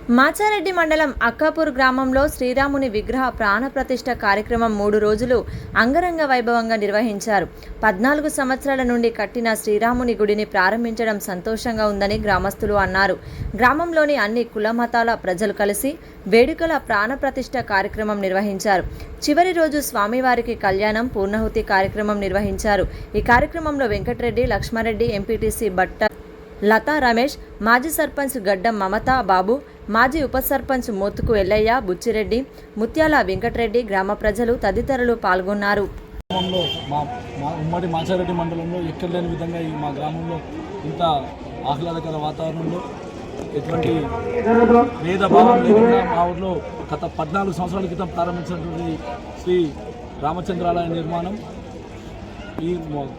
మాచారెడ్డి మండలం అక్కాపూర్ గ్రామంలో శ్రీరాముని విగ్రహ ప్రాణప్రతిష్ఠ కార్యక్రమం 3 రోజులు అంగరంగ వైభవంగా నిర్వహించారు. 14 సంవత్సరాల నుండి కట్టిన శ్రీరాముని గుడిని ప్రారంభించడం సంతోషంగా ఉందని గ్రామస్తులు అన్నారు. గ్రామంలోని అన్ని కుల మతాల ప్రజలు కలిసి వేడుకల ప్రాణప్రతిష్ఠ కార్యక్రమం నిర్వహించారు. చివరి రోజు స్వామివారికి కళ్యాణం, పూర్ణాహుతి కార్యక్రమం నిర్వహించారు. ఈ కార్యక్రమంలో వెంకటరెడ్డి, లక్ష్మారెడ్డి, ఎంపీటీసీ బట్ట లతా రమేష్, మాజీ సర్పంచ్ గడ్డం మమతా బాబు, మాజీ ఉప సర్పంచ్ మోతుకు ఎల్లయ్య, బుచ్చిరెడ్డి, ముత్యాల వెంకటరెడ్డి, గ్రామ ప్రజలు తదితరులు పాల్గొన్నారు. ఉమ్మడి మాచారెడ్డి మండలంలో ఎక్కడ లేని విధంగా మా గ్రామంలో ఇంత ఆహ్లాదకర వాతావరణంలో ఎటువంటి భేదభావం లేకుండా మా ఊళ్ళో గత 14 సంవత్సరాల క్రితం ప్రారంభించినటువంటి శ్రీ రామచంద్రాలయ నిర్మాణం ఈ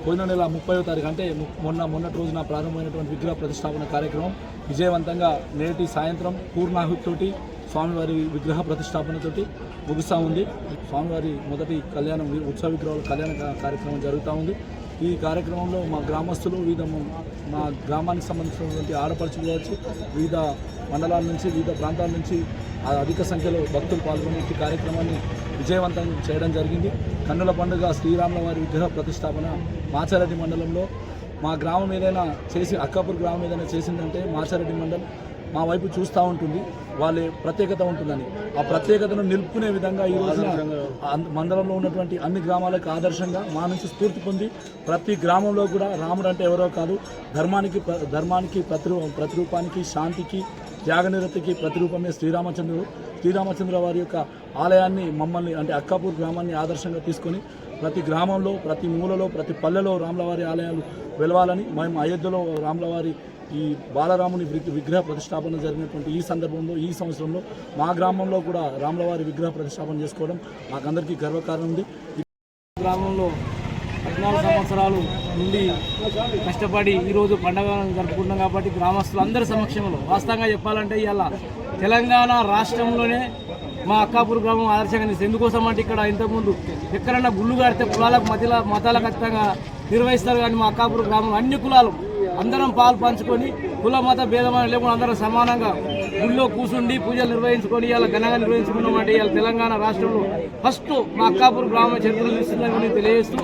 పోయిన నెల 30వ తారీఖు అంటే మొన్నటి రోజున ప్రారంభమైనటువంటి విగ్రహ ప్రతిష్టాపన కార్యక్రమం విజయవంతంగా నేటి సాయంత్రం పూర్ణాహుతితోటి స్వామివారి విగ్రహ ప్రతిష్టాపనతోటి ముగుస్తూ ఉంది. స్వామివారి మొదటి కళ్యాణం ఉత్సవ విగ్రహాల కళ్యాణ కార్యక్రమం జరుగుతూ ఉంది. ఈ కార్యక్రమంలో మా గ్రామస్తులు మా గ్రామానికి సంబంధించినటువంటి ఆడపడుచులు కావచ్చు, వివిధ మండలాల నుంచి, వివిధ ప్రాంతాల నుంచి అధిక సంఖ్యలో భక్తులు పాల్గొని ఈ కార్యక్రమాన్ని విజయవంతం చేయడం జరిగింది. కన్నుల పండుగ శ్రీరాముల వారి విగ్రహ ప్రతిష్టాపన మాచారెడ్డి మండలంలో మా గ్రామం ఏదైనా చేసి అక్కాపూర్ గ్రామం ఏదైనా చేసిందంటే మాచారెడ్డి మండలం మా వైపు చూస్తూ ఉంటుంది, వాళ్ళ ప్రత్యేకత ఉంటుందని. ఆ ప్రత్యేకతను నిలుపుకునే విధంగా ఈ రోజున మండలంలో ఉన్నటువంటి అన్ని గ్రామాలకు ఆదర్శంగా మా నుంచి స్ఫూర్తి పొంది ప్రతి గ్రామంలో కూడా రాముడు అంటే ఎవరో కాదు, ధర్మానికి ప్రతిరూపానికి, శాంతికి, త్యాగనిరతికి ప్రతిరూపమే శ్రీరామచంద్ర వారి యొక్క ఆలయాన్ని మమ్మల్ని అంటే అక్కాపూర్ గ్రామాన్ని ఆదర్శంగా తీసుకొని ప్రతి గ్రామంలో, ప్రతి మూలలో, ప్రతి పల్లెలో రాములవారి ఆలయాలు వెలవాలని మేము అయోధ్యలో రాములవారి ఈ బాలరాముని విగ్రహ ప్రతిష్టాపన జరిగినటువంటి ఈ సందర్భంలో ఈ సంవత్సరంలో మా గ్రామంలో కూడా రాములవారి విగ్రహ ప్రతిష్టాపన చేసుకోవడం మాకందరికీ గర్వకారణం ఉంది. గ్రామంలో 14 సంవత్సరాలు నుండి కష్టపడి ఈరోజు పండుగ జరుపుకుంటున్నాం కాబట్టి గ్రామస్తులందరి సమక్షంలో వాస్తవంగా చెప్పాలంటే ఇవాళ తెలంగాణ రాష్ట్రంలోనే మా అక్కాపూర్ గ్రామం ఆదర్శంగా నిలిచింది. ఎందుకోసం అంటే ఇక్కడ ఇంతకుముందు ఎక్కడన్నా గుళ్ళు కడితే కులాలకు మతాలకు ఖచ్చితంగా నిర్వహిస్తారు, కానీ మా అక్కాపూర్ గ్రామంలో అన్ని కులాలు అందరం పాలు పంచుకొని కుల మత భేదమైన లేకుండా అందరం సమానంగా గుళ్ళో కూర్చుండి పూజలు నిర్వహించుకొని ఇలా ఘనంగా నిర్వహించుకున్నామంటే ఇవాళ తెలంగాణ రాష్ట్రంలో ఫస్ట్ మా అక్కాపూర్ గ్రామ చరిత్రలు ఇస్తుందని తెలియజేస్తూ